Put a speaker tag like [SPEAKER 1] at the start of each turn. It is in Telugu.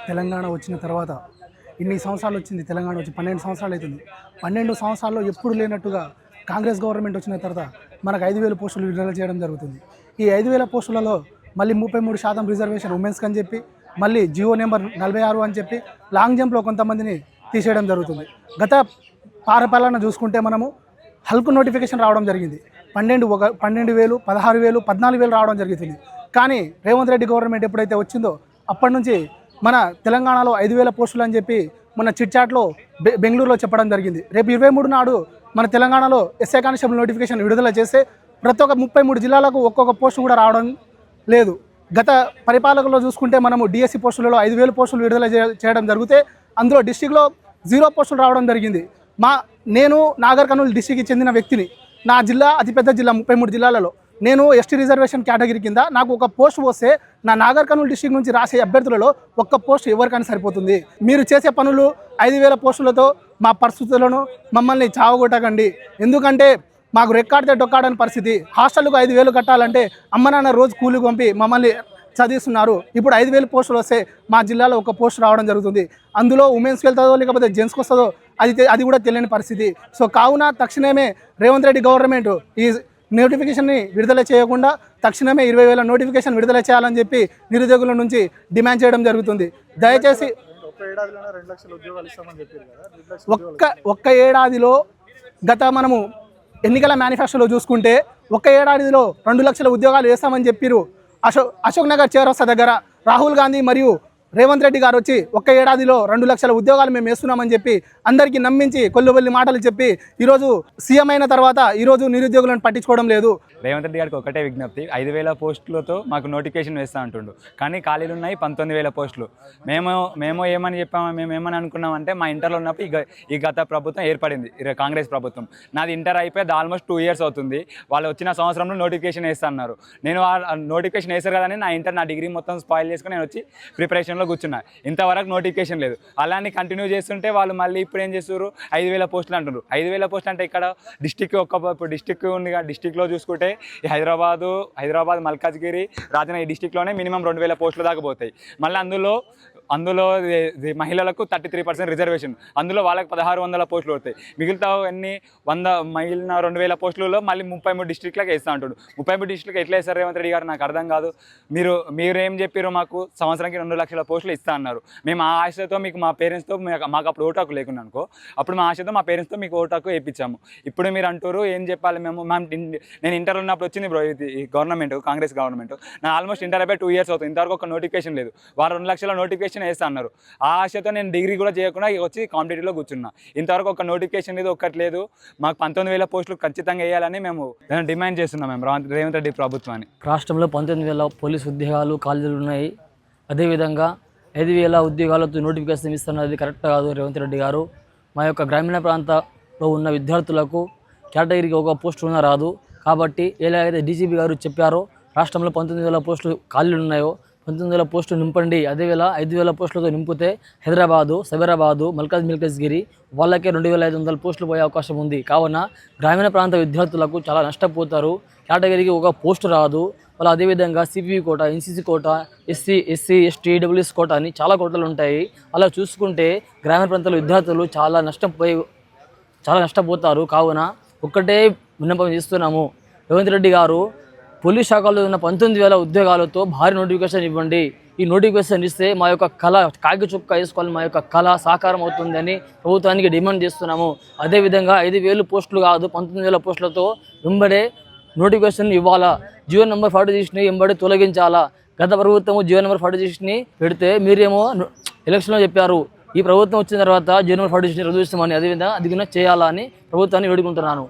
[SPEAKER 1] తెలంగాణ వచ్చిన తర్వాత ఇన్ని సంవత్సరాలు వచ్చింది. తెలంగాణ వచ్చి 12 సంవత్సరాలు అవుతుంది. 12 సంవత్సరాల్లో ఎప్పుడు లేనట్టుగా కాంగ్రెస్ గవర్నమెంట్ వచ్చిన తర్వాత మనకు 5,000 పోస్టులు విడుదల చేయడం జరుగుతుంది. ఈ 5,000 పోస్టులలో మళ్ళీ 33% రిజర్వేషన్ ఉమెన్స్కి అని చెప్పి, మళ్ళీ జియో నెంబర్ 46 అని చెప్పి లాంగ్ జంప్లో కొంతమందిని తీసేయడం జరుగుతుంది. గత పాలన చూసుకుంటే మనము హల్కు నోటిఫికేషన్ రావడం జరిగింది. 12,000, 16,000, 14,000 రావడం జరుగుతుంది. కానీ రేవంత్ రెడ్డి గవర్నమెంట్ ఎప్పుడైతే వచ్చిందో అప్పటి నుంచి మన తెలంగాణలో 5,000 పోస్టులు అని చెప్పి మన చిట్చాట్లో బెంగళూరులో చెప్పడం జరిగింది. రేపు 23 నాడు మన తెలంగాణలో ఎస్ఐ కానిస్టేబుల్ నోటిఫికేషన్ విడుదల చేస్తే ప్రతి ఒక్క 33 జిల్లాలకు ఒక్కొక్క పోస్టు కూడా రావడం లేదు. గత పరిపాలనలో చూసుకుంటే మనము డిఎస్సి పోస్టులలో 5,000 పోస్టులు విడుదల చేయడం జరిగితే అందులో డిస్టిక్లో 0 పోస్టులు రావడం జరిగింది. నేను నాగర్ కర్నూలు డిస్టిక్కి చెందిన వ్యక్తిని. నా జిల్లా అతిపెద్ద జిల్లా 33 జిల్లాలలో. నేను ఎస్టీ రిజర్వేషన్ కేటగిరీ కింద నాకు ఒక పోస్ట్ వస్తే నా నాగర్ కర్నూలు డిస్టిక్ నుంచి రాసే అభ్యర్థులలో ఒక్క పోస్ట్ ఎవరికైనా సరిపోతుంది. మీరు చేసే పనులు 5,000 పోస్టులతో మా పరిస్థితులను మమ్మల్ని చావగొట్టకండి. ఎందుకంటే మాకు రెక్కాడితే డొక్కాడని పరిస్థితి. హాస్టల్కు 5,000 కట్టాలంటే అమ్మ నాన్న రోజు కూలికి పంపి మమ్మల్ని చదివిస్తున్నారు. ఇప్పుడు 5,000 పోస్టులు వస్తే మా జిల్లాలో ఒక పోస్ట్ రావడం జరుగుతుంది. అందులో ఉమెన్స్కి వెళ్తుందో లేకపోతే జెంట్స్కి వస్తుందో అది కూడా తెలియని పరిస్థితి. సో కావున తక్షణమే రేవంత్ రెడ్డి గవర్నమెంట్ ఈ నోటిఫికేషన్ని విడుదల చేయకుండా తక్షణమే 20,000 నోటిఫికేషన్ విడుదల చేయాలని చెప్పి నిరుద్యోగుల నుంచి డిమాండ్ చేయడం జరుగుతుంది. దయచేసి ఒక్క ఏడాదిలో గత మనము ఎన్నికల మేనిఫెస్టోలో చూసుకుంటే ఒక్క ఏడాదిలో 2 లక్షల ఉద్యోగాలు వేస్తామని చెప్పిరు. అశోక్ నగర్ చౌరస్తా దగ్గర రాహుల్ గాంధీ మరియు రేవంత్ రెడ్డి గారు వచ్చి ఒక్క ఏడాదిలో 2 లక్షల ఉద్యోగాలు మేము వేస్తున్నామని చెప్పి అందరికీ నమ్మించి కొల్లుబల్లి మాటలు చెప్పి ఈరోజు సీఎం అయిన తర్వాత ఈరోజు నిరుద్యోగులను పట్టించుకోవడం లేదు.
[SPEAKER 2] రేవంత్ రెడ్డి గారికి ఒకటే విజ్ఞప్తి, 5,000 పోస్టులతో మాకు నోటిఫికేషన్ వేస్తూ అంటుండు. కానీ ఖాళీలు ఉన్నాయి 19,000 పోస్టులు. మేము ఏమని చెప్పాము, మేము ఏమని అనుకున్నామంటే మా ఇంటర్లో ఉన్నప్పుడు ఈ గత ప్రభుత్వం ఏర్పడింది, కాంగ్రెస్ ప్రభుత్వం. నాది ఇంటర్ అయిపోయి ఆల్మోస్ట్ 2 ఇయర్స్ అవుతుంది. వాళ్ళు వచ్చిన సంవత్సరంలో నోటిఫికేషన్ వేస్తా అన్నారు. నేను నోటిఫికేషన్ వేస్తారు కదని నా డిగ్రీ మొత్తం స్పాయిల్ చేసుకుని నేను వచ్చి ప్రిపరేషన్లో కూర్చున్నా. ఇంతవరకు నోటిఫికేషన్ లేదు. అలానే కంటిన్యూ చేస్తుంటే వాళ్ళు మళ్ళీ ఇప్పుడు ఏం చేస్తారు, 5,000 పోస్టులు అంటున్నారు. 5,000 పోస్టులు అంటే ఇక్కడ ఇప్పుడు డిస్టిక్ ఉంది. డిస్టిక్లో చూసుకుంటే ఈ హైదరాబాద్ మల్కాజ్గిరి రాజన్న ఈ డిస్టిక్లోనే మినిమం 2,000 పోస్టులు దాకా పోతాయి. మళ్ళీ అందులో మహిళలకు 33% రిజర్వేషన్, అందులో వాళ్ళకి 1,600 పోస్టులు పడతాయి. మిగిలిన 2,000 పోస్టులలో మళ్ళీ 33 డిస్ట్రిక్ట్లకు వేస్తూ ఉంటాడు. 33 డిస్ట్రిక్ట్కి ఎట్లా వేస్తారు రేవంత్ రెడ్డి గారు, నాకు అర్థం కాదు. మీరు ఏం చెప్పారు, మాకు సంవత్సరానికి 2 లక్షల పోస్టులు ఇస్తా అన్నారు. మేము ఆ ఆశతో మా పేరెంట్స్తో మాకు అప్పుడు ఓటాకు లేకుండా అనుకో, అప్పుడు మా ఆశతో మా పేరెంట్స్తో మీకు ఓటాకు వేయించాము. ఇప్పుడు మీరు అంటారు ఏం చెప్పాలి నేను ఇంటర్ ఉన్నప్పుడు వచ్చింది బ్రో ఈ గవర్నమెంట్, కాంగ్రెస్ గవర్నమెంట్. నా ఆల్మోస్ట్ ఇంటర్ అయిపోయి 2 ఇయర్స్ అవుతుంది. ఇంతవరకు ఒక నోటిఫికేషన్ లేదు. వారు 2 లక్షల నోటిఫికేషన్ వేస్తా అన్నారు. ఆ ఆశతో నేను డిగ్రీ కూడా చేయకుండా వచ్చి కాంపిటేటివ్లో కూర్చున్నా. ఇంతవరకు ఒక నోటిఫికేషన్ లేదు, ఒక్కటి లేదు. మాకు 19,000 పోస్టులు ఖచ్చితంగా వేయాలని మేము డిమాండ్ చేస్తున్నాం రేవంత్ రెడ్డి ప్రభుత్వాన్ని.
[SPEAKER 3] రాష్ట్రంలో 19,000 పోలీసు ఉద్యోగాలు ఖాళీలు ఉన్నాయి. అదేవిధంగా 5,000 ఉద్యోగాలతో నోటిఫికేషన్ ఇస్తున్నది కరెక్ట్ కాదు రేవంత్ రెడ్డి గారు. మా యొక్క గ్రామీణ ప్రాంతంలో ఉన్న విద్యార్థులకు కేటగిరీకి ఒక పోస్టు ఉన్న రాదు. కాబట్టి ఎలాగైతే డీజీపీ గారు చెప్పారో రాష్ట్రంలో 19,000 పోస్టులు ఖాళీలు ఉన్నాయో 19,000 పోస్టులు నింపండి. 5,000 పోస్టులతో నింపితే హైదరాబాదు, సైబరాబాదు, మల్కాజ్గిరి వాళ్ళకే 2,500 పోస్టులు పోయే అవకాశం ఉంది. కావున గ్రామీణ ప్రాంత విద్యార్థులకు చాలా నష్టపోతారు. కేటగిరీకి ఒక పోస్టు రాదు. వాళ్ళు అదేవిధంగా CPV quota, NCC quota, SC, ST, EWS quota అని చాలా కోటలు ఉంటాయి. అలా చూసుకుంటే గ్రామీణ ప్రాంతాల విద్యార్థులు చాలా నష్టపోతారు. కావున ఒక్కటే విన్నపం చేస్తున్నాము, రేవంత్ రెడ్డి గారు పోలీస్ శాఖలో ఉన్న 19,000 ఉద్యోగాలతో భారీ నోటిఫికేషన్ ఇవ్వండి. ఈ నోటిఫికేషన్ ఇస్తే మా యొక్క కళ కాకి చుక్క వేసుకోవాలి, మా యొక్క కళ సాకారం అవుతుందని ప్రభుత్వానికి డిమాండ్ చేస్తున్నాము. అదేవిధంగా 5,000 పోస్టులు కాదు 19,000 పోస్టులతో వెంబడే నోటిఫికేషన్ ఇవ్వాలా. జియో నెంబర్ 46ని వెంబడి తొలగించాలా. గత ప్రభుత్వము జియో నెంబర్ 46ని పెడితే మీరేమో ఎలక్షన్లో చెప్పారు. ఈ ప్రభుత్వం వచ్చిన తర్వాత జియో నెంబర్ 46ని రద్దు చేస్తామని, అదేవిధంగా అది చేయాలని ప్రభుత్వాన్ని వేడుకుంటున్నాను.